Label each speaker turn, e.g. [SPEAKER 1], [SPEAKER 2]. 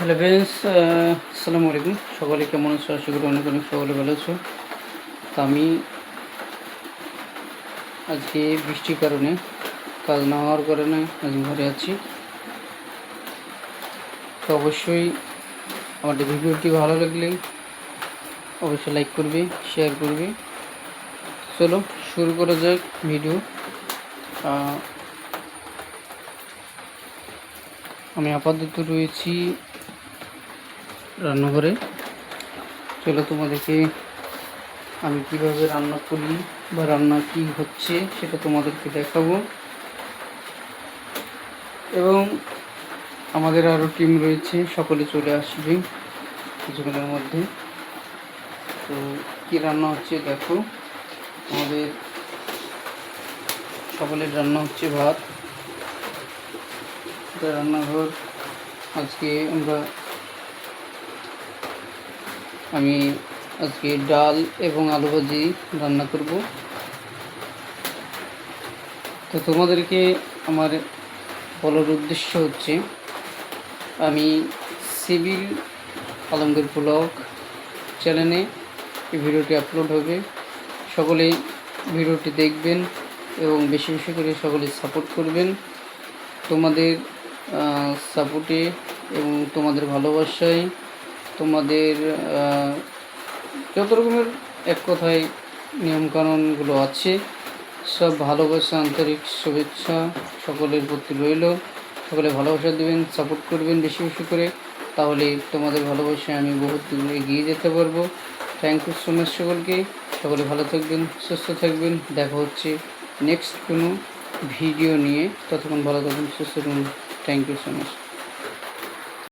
[SPEAKER 1] Hello friends, আসসালামু আলাইকুম। সকলে কেমন আছো? আশা করি অনেক অনেক সকলে ভালো আছো। তো আমি আজকে বৃষ্টির কারণে, কাজ না হওয়ার কারণে আজ ঘরে আছি। তো অবশ্যই আমাদের ভিডিওটি ভালো লাগলে অবশ্যই লাইক করবে, শেয়ার করবে। চলো শুরু করা যাক ভিডিও। আমি আপাতত রয়েছি রান্নাঘরে। চলো তোমাদেরকে আমি কীভাবে রান্না করি বা রান্না কী হচ্ছে সেটা তোমাদেরকে দেখাবো। এবং আমাদের আরও টিম রয়েছে, সকলে চলে আসবে কিছুক্ষণের মধ্যে। তো কী রান্না হচ্ছে দেখো। আমাদের সকলের রান্না হচ্ছে ভাত। এটা রান্নাঘর। আজকে আমি আজকে ডাল এবং আলু ভাজি রান্না করব। তো তোমাদেরকে আমার বলার উদ্দেশ্য হচ্ছে, আমি সিভিল আলমগীর ব্লগ চ্যানেলে এই ভিডিওটি আপলোড হবে। সকলে ভিডিওটি দেখবেন এবং বেশি বেশি করে সকলে সাপোর্ট করবেন। তোমাদের সাপোর্টে এবং তোমাদের ভালোবাসায়, তোমাদের যত রকমের এক কথায় নিয়মকানুনগুলো আছে, সব ভালোবাসা, আন্তরিক শুভেচ্ছা সকলের প্রতি রইল। সকলে ভালোবাসা দেবেন, সাপোর্ট করবেন বেশি বেশি করে, তাহলে তোমাদের ভালোবাসায় আমি বহুত দূর এগিয়ে যেতে পারবো। থ্যাংক ইউ সো মাচ সকলকে। সকলে ভালো থাকবেন, সুস্থ থাকবেন। দেখা হচ্ছে নেক্সট কোনো ভিডিও নিয়ে। ততক্ষণ ভালো থাকবেন, সুস্থ থাকবেন। Thank you so much.